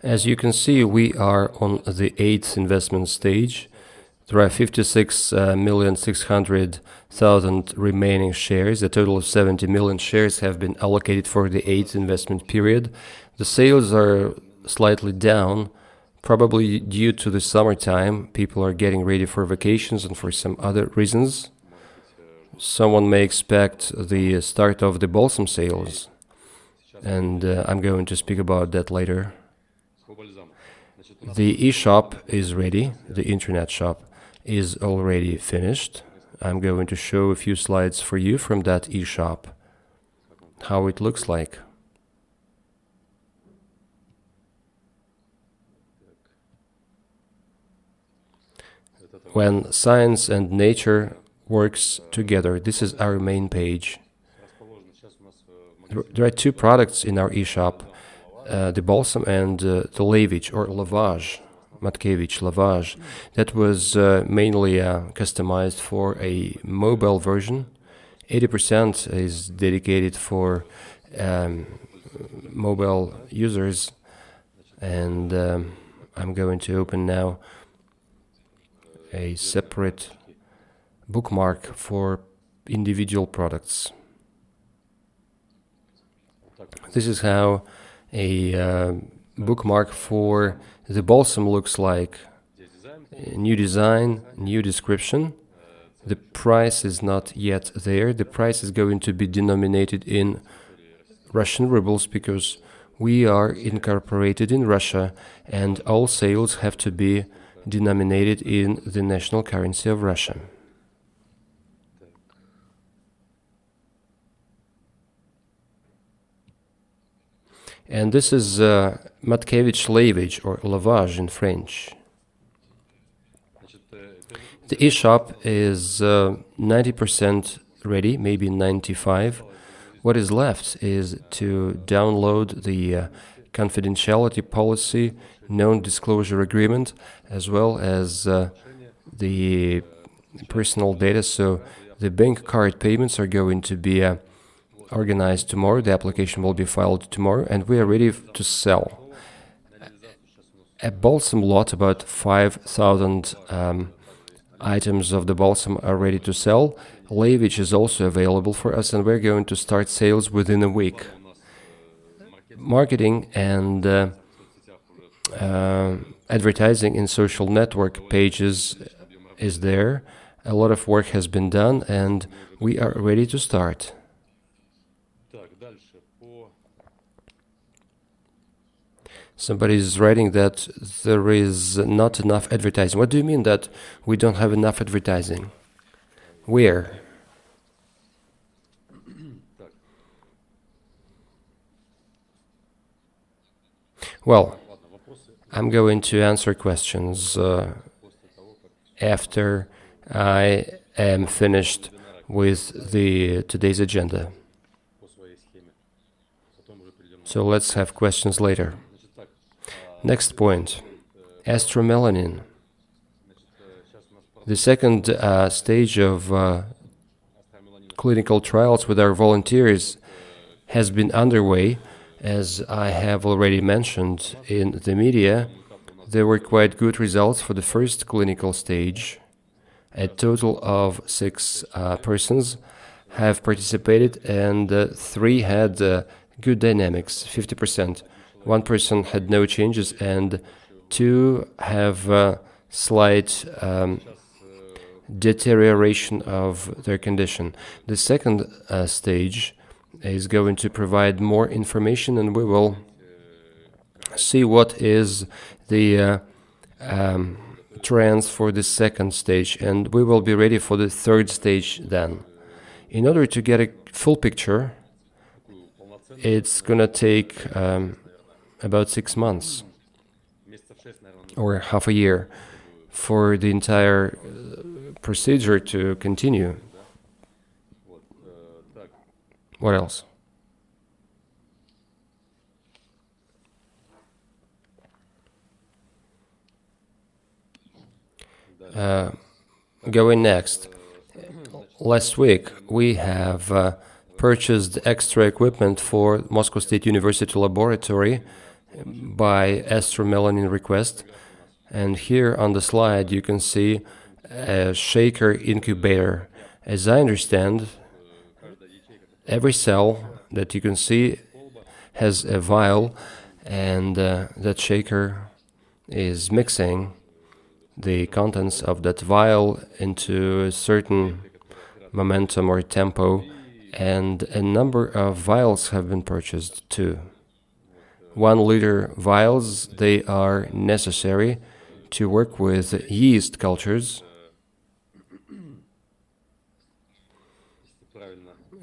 As you can see, we are on the 8th investment stage. There are 56,600,000 remaining shares. A total of 70 million shares have been allocated for the 8th investment period. The sales are slightly down, probably due to the summertime. People are getting ready for vacations and for some other reasons. Someone may expect the start of the balsam sales, and I'm going to speak about that later. The e-shop is ready, the internet shop is already finished. I'm going to show a few slides for you from that e-shop, how it looks like. When science and nature works together, this is our main page. There are two products in our e-shop, the balsam and the lavage or lavage, Matkevich lavage. That was mainly customized for a mobile version. 80% is dedicated for mobile users, and I'm going to open now a separate bookmark for individual products. This is how a bookmark for the balsam looks like. New design, new description. The price is not yet there. The price is going to be denominated in Russian rubles because we are incorporated in Russia and all sales have to be denominated in the national currency of Russia. And this is Matkevich lavage or lavage in French. The e-shop is 90% ready, maybe 95%. What is left is to download the confidentiality policy, non-disclosure agreement, as well as the personal data. So the bank card payments are going to be organized tomorrow. The application will be filed tomorrow, and we are ready to sell. A balsam lot, about 5,000 items of the balsam are ready to sell. Lavage is also available for us, and we're going to start sales within a week. Marketing and advertising in social network pages is there. A lot of work has been done, and we are ready to start. Somebody is writing that there is not enough advertising. What do you mean that we don't have enough advertising? Where? Well, I'm going to answer questions after I am finished with today's agenda. So let's have questions later. Next point, astromelanin. The second stage of clinical trials with our volunteers has been underway. As I have already mentioned in the media, there were quite good results for the first clinical stage. A total of 6 persons have participated, and 3 had good dynamics, 50%. 1 person had no changes, and 2 have slight deterioration of their condition. The second stage is going to provide more information, and we will see what is the trends for the second stage, and we will be ready for the third stage then. In order to get a full picture, it's going to take about 6 months or half a year for the entire procedure to continue. What else? Going next. Last week we have purchased extra equipment for Moscow State University laboratory. by astromelanin request. And here on the slide you can see a shaker incubator. As I understand, every cell that you can see has a vial, and that shaker is mixing the contents of that vial into a certain momentum or tempo, and a number of vials have been purchased too. 1 liter vials, they are necessary to work with yeast cultures.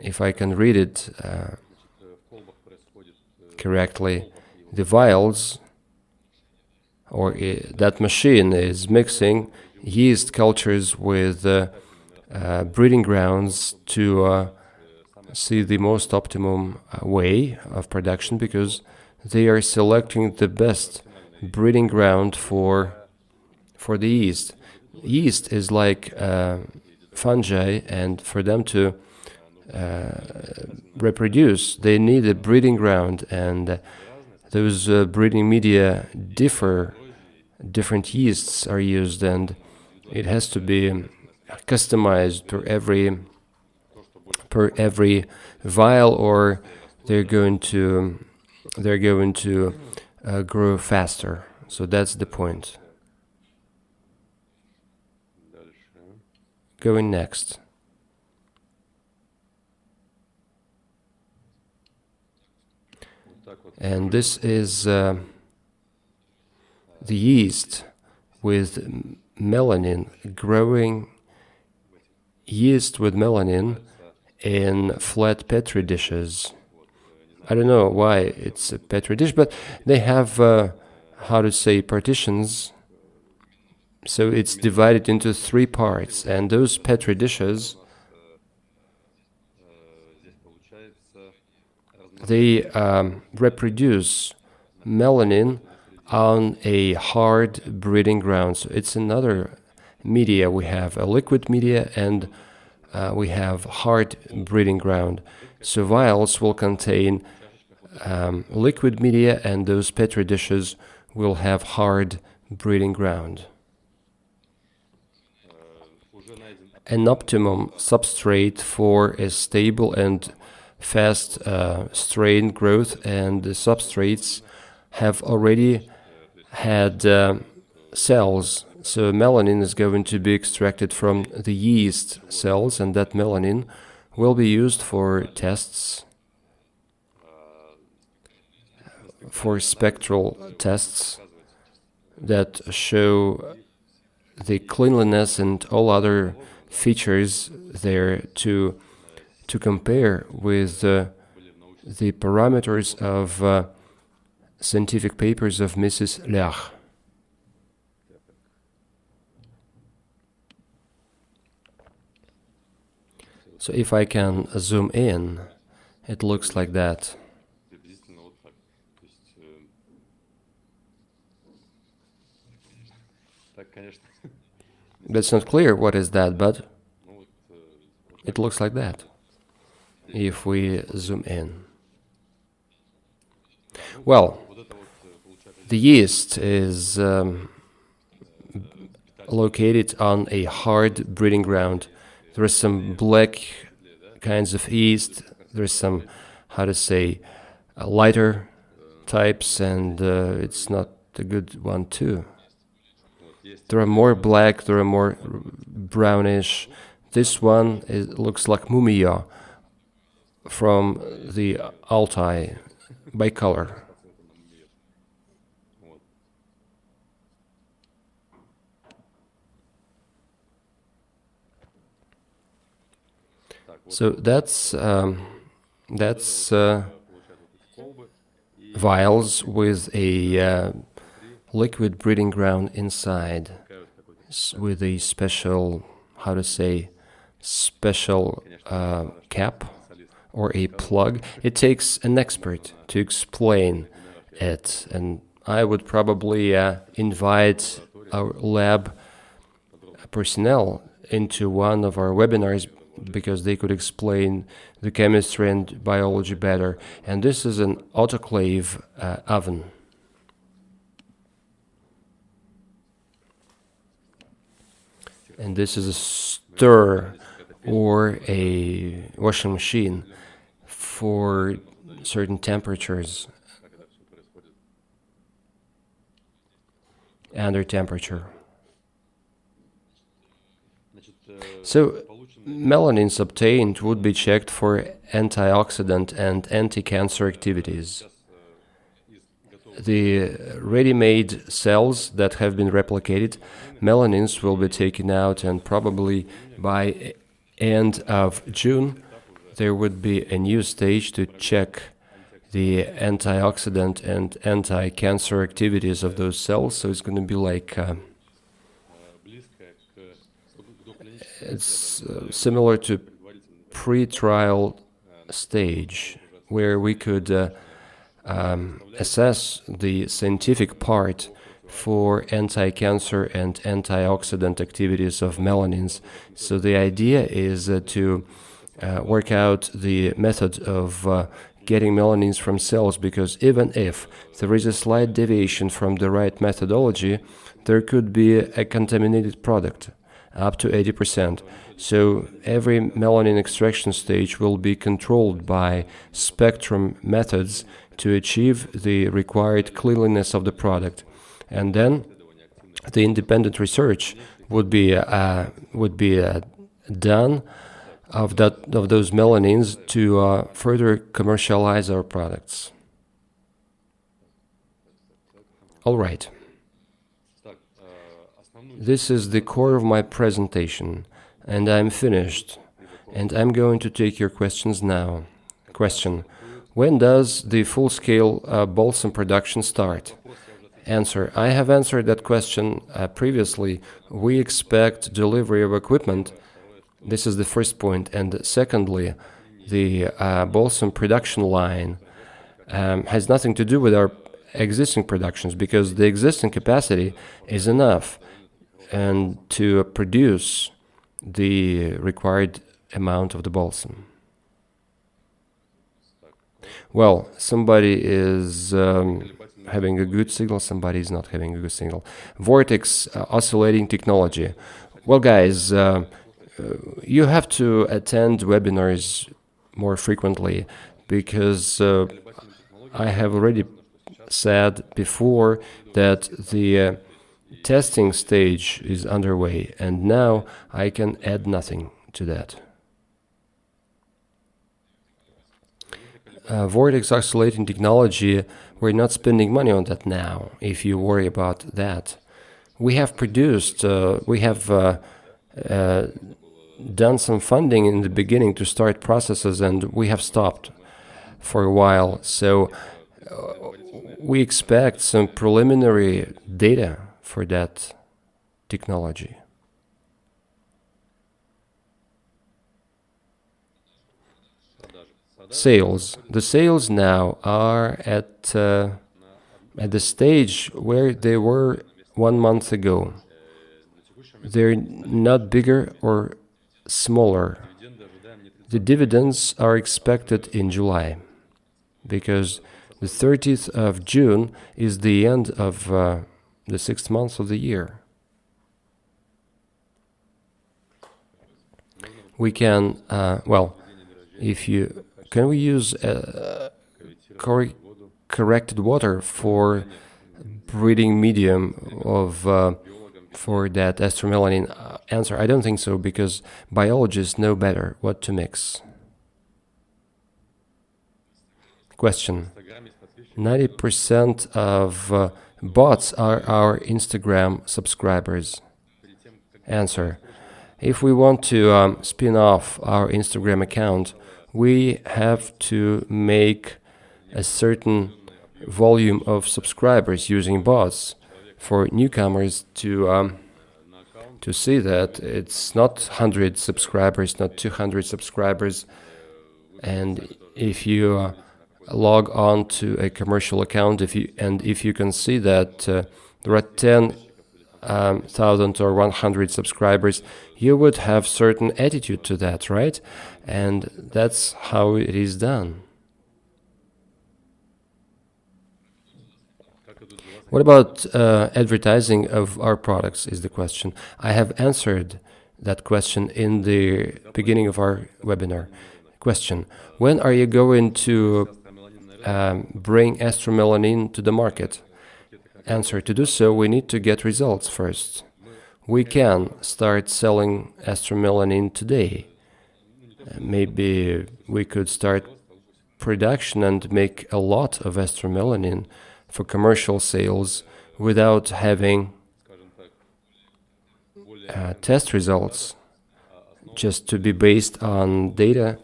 If I can read it correctly, the vials, or that machine is mixing yeast cultures with breeding grounds to see the most optimum way of production, because they are selecting the best breeding ground for the yeast. Yeast is like fungi, and for them to reproduce, they need a breeding ground, and those breeding media differ. Different yeasts are used, and it has to be customized per every vial, or they're going to grow faster. So that's the point. Going next. And this is the yeast with melanin, growing yeast with melanin in flat petri dishes. I don't know why it's a petri dish, but they have, partitions. So it's divided into 3 parts, and those petri dishes, they reproduce melanin on a hard breeding ground. So it's another media. We have a liquid media, and we have hard breeding ground. So vials will contain liquid media, and those petri dishes will have hard breeding ground. An optimum substrate for a stable and fast strain growth, and the substrates have already had cells. So melanin is going to be extracted from the yeast cells, and that melanin will be used for tests, for spectral tests that show the cleanliness and all other features there, to compare with the parameters of scientific papers of Mrs. Lach. So if I can zoom in, it looks like that. That's not clear what is that, but it looks like that if we zoom in. Well, the yeast is located on a hard breeding ground. There are some black kinds of yeast, there's some, lighter types, and it's not a good one too. There are more black, there are more brownish. This one looks like mumia from the Altai by color. So that's vials with a liquid breeding ground inside, with a special, cap or a plug. It takes an expert to explain it, and I would probably invite our lab personnel into one of our webinars, because they could explain the chemistry and biology better. And this is an autoclave oven. and this is a stir or a washing machine for certain temperatures, under temperature. So melanins obtained would be checked for antioxidant and anti-cancer activities. The ready-made cells that have been replicated, melanins will be taken out, and probably by end of June there would be a new stage to check the antioxidant and anti-cancer activities of those cells. So it's going to be like it's similar to pre-trial stage, where we could assess the scientific part for anti-cancer and antioxidant activities of melanins. So the idea is to work out the method of getting melanins from cells, because even if there is a slight deviation from the right methodology, there could be a contaminated product, up to 80%. So every melanin extraction stage will be controlled by spectrum methods to achieve the required cleanliness of the product. And then the independent research would be done of those melanins to further commercialize our products. All right. This is the core of my presentation, and I'm finished. And I'm going to take your questions now. Question: when does the full-scale balsam production start? Answer: I have answered that question previously. We expect delivery of equipment. This is the first point. And secondly, the balsam production line has nothing to do with our existing productions, because the existing capacity is enough and to produce the required amount of the balsam. Well, somebody is having a good signal, somebody is not having a good signal. Vortex oscillating technology. Well, guys, you have to attend webinars more frequently, because I have already said before that the testing stage is underway, and now I can add nothing to that. Vortex oscillating technology, we're not spending money on that now, if you worry about that. We have produced, we have done some funding in the beginning to start processes, and we have stopped for a while. So we expect some preliminary data for that technology. Sales. The sales now are at the stage where they were 1 month ago. They're not bigger or smaller. The dividends are expected in July, because the 30th of June is the end of the 6th month of the year. We can, can we use corrected water for breeding medium of for that astromelanin? Answer: I don't think so, because biologists know better what to mix. Question: 90% of bots are our Instagram subscribers. Answer: if we want to spin off our Instagram account, we have to make a certain volume of subscribers using bots for newcomers to see that it's not 100 subscribers, not 200 subscribers. And if you log on to a commercial account, if you can see that there are 10,000 or 100 subscribers, you would have certain attitude to that, right? And that's how it is done. What about advertising of our products is the question. I have answered that question in the beginning of our webinar. Question: when are you going to bring astromelanin to the market? Answer: to do so, we need to get results first. We can start selling astromelanin today. Maybe we could start production and make a lot of astromelanin for commercial sales without having test results, just to be based on data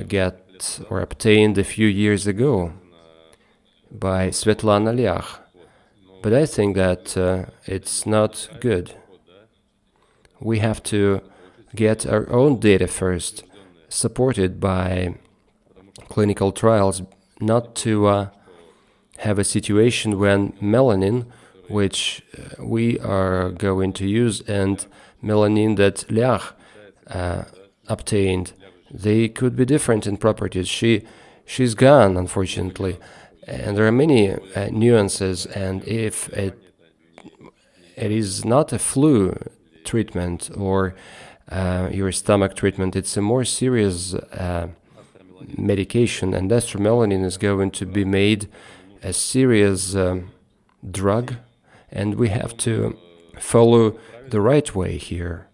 get or obtained a few years ago by Svetlana Lyach. But I think that it's not good. We have to get our own data first, supported by clinical trials, not to have a situation when melanin, which we are going to use, and melanin that Lyach obtained, they could be different in properties. She's gone, unfortunately, and there are many nuances. And if it is not a flu treatment or your stomach treatment, it's a more serious medication, and astromelanin is going to be made a serious drug, and we have to follow the right way here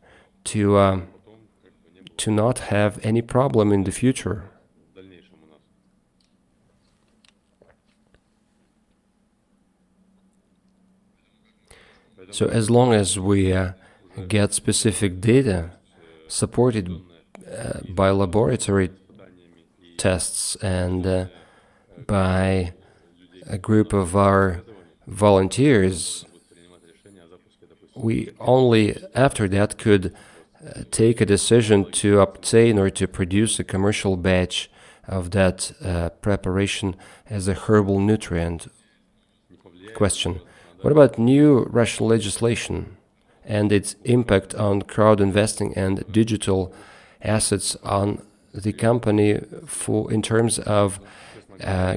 to not have any problem in the future. So as long as we get specific data supported by laboratory tests and by a group of our volunteers, we only after that could take a decision to obtain or to produce a commercial batch of that preparation as a herbal nutrient. Question: what about new Russian legislation and its impact on crowd investing and digital assets on the company in terms of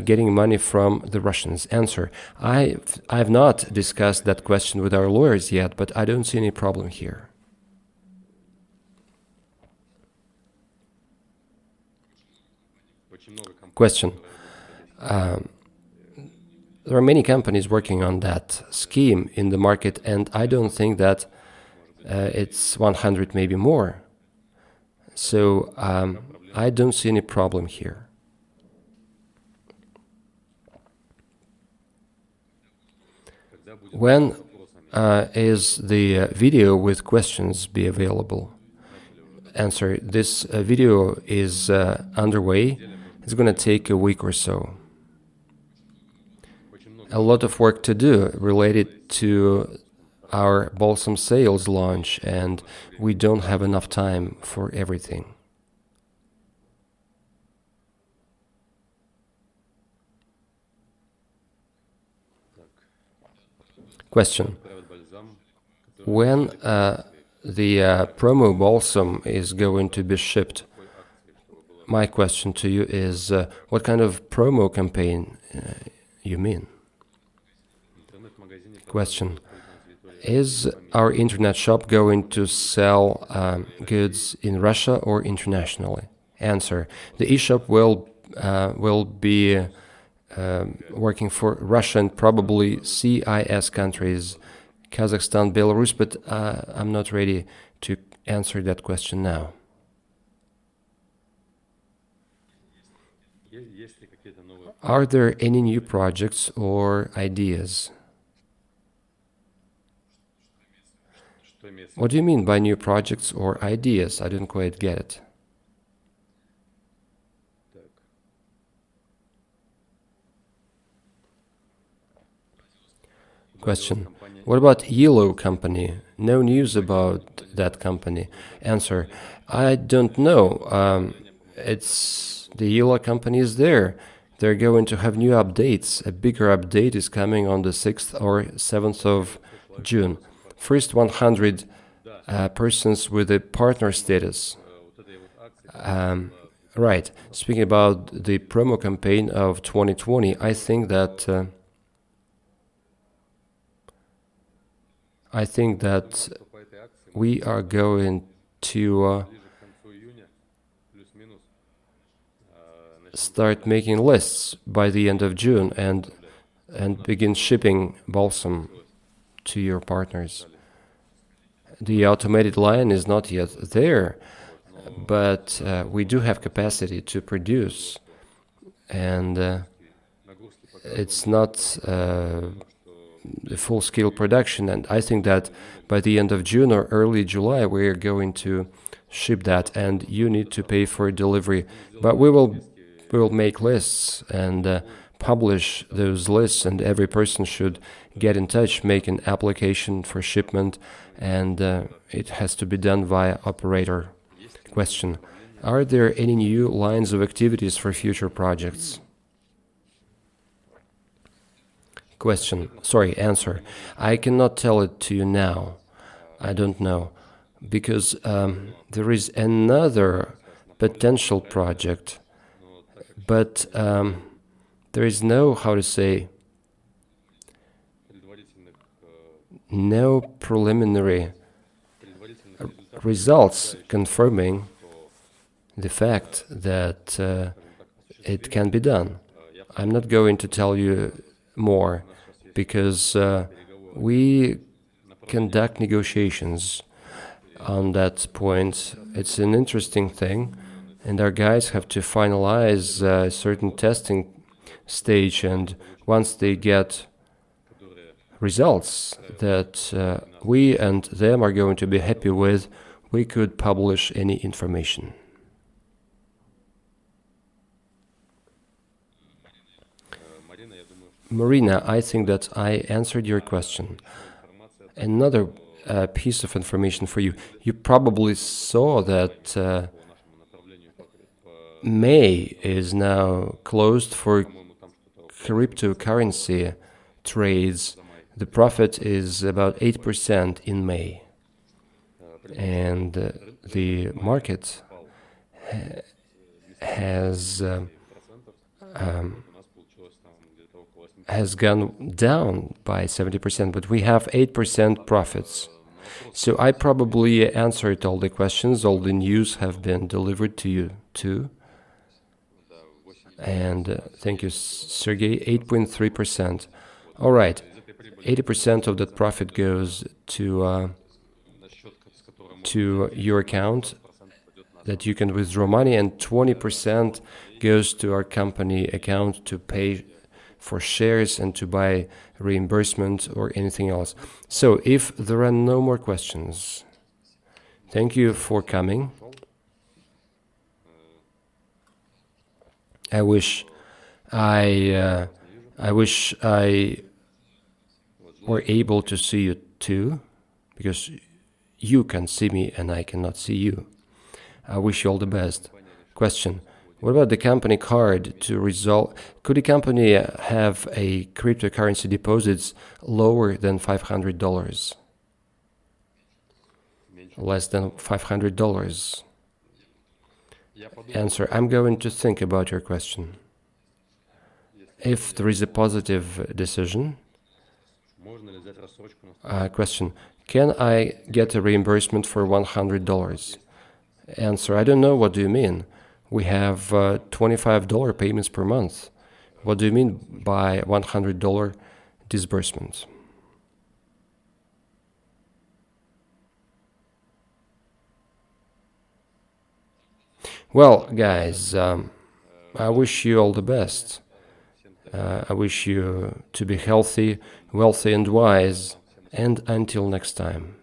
getting money from the Russians? Answer: I've not discussed that question with our lawyers yet, but I don't see any problem here. Question: there are many companies working on that scheme in the market, and I don't think that it's 100, maybe more. So I don't see any problem here. When is the video with questions be available? Answer: this video is underway. It's going to take a week or so. A lot of work to do related to our balsam sales launch, and we don't have enough time for everything. Question: when the promo balsam is going to be shipped? My question to you is, what kind of promo campaign you mean? Question: is our internet shop going to sell goods in Russia or internationally? Answer: the eShop will be working for Russia and probably CIS countries, Kazakhstan, Belarus, but I'm not ready to answer that question now. Are there any new projects or ideas? What do you mean by new projects or ideas? I didn't quite get it. Question: what about Yellow Company? No news about that company. Answer: I don't know. It's the Yellow Company is there. They're going to have new updates. A bigger update is coming on the 6th or 7th of June. First 100 persons with a partner status. Right. Speaking about the promo campaign of 2020, I think that I think that we are going to start making lists by the end of June and begin shipping balsam to your partners. The automated line is not yet there, but we do have capacity to produce, and it's not the full-scale production. And I think that by the end of June or early July, we are going to ship that, and you need to pay for delivery. But we will make lists and publish those lists, and every person should get in touch, make an application for shipment, and it has to be done via operator. Question: are there any new lines of activities for future projects? Question. Sorry, answer. I cannot tell it to you now. I don't know. Because there is another potential project, but there is no, how to say, no preliminary results confirming the fact that it can be done. I'm not going to tell you more because we conduct negotiations on that point. It's an interesting thing, and our guys have to finalize a certain testing stage, and once they get results that we and them are going to be happy with, we could publish any information. Marina, I think that I answered your question. Another piece of information for you. You probably saw that May is now closed for cryptocurrency trades. The profit is about 8% in May. And the market has gone down by 70%, but we have 8% profits. So I probably answered all the questions. All the news have been delivered to you too. And thank you, Sergey. 8.3%. All right. 80% of that profit goes to your account that you can withdraw money, and 20% goes to our company account to pay for shares and to buy reimbursement or anything else. So if there are no more questions, thank you for coming. I wish I were able to see you too, because you can see me and I cannot see you. I wish you all the best. Question: what about the company card to resolve? Could a company have a cryptocurrency deposits lower than $500? Less than $500? Answer: I'm going to think about your question. If there is a positive decision. Question: can I get a reimbursement for $100? Answer: I don't know. What do you mean? We have $25 payments per month. What do you mean by $100 disbursement? Well, guys, I wish you all the best. I wish you to be healthy, wealthy, and wise. And until next time.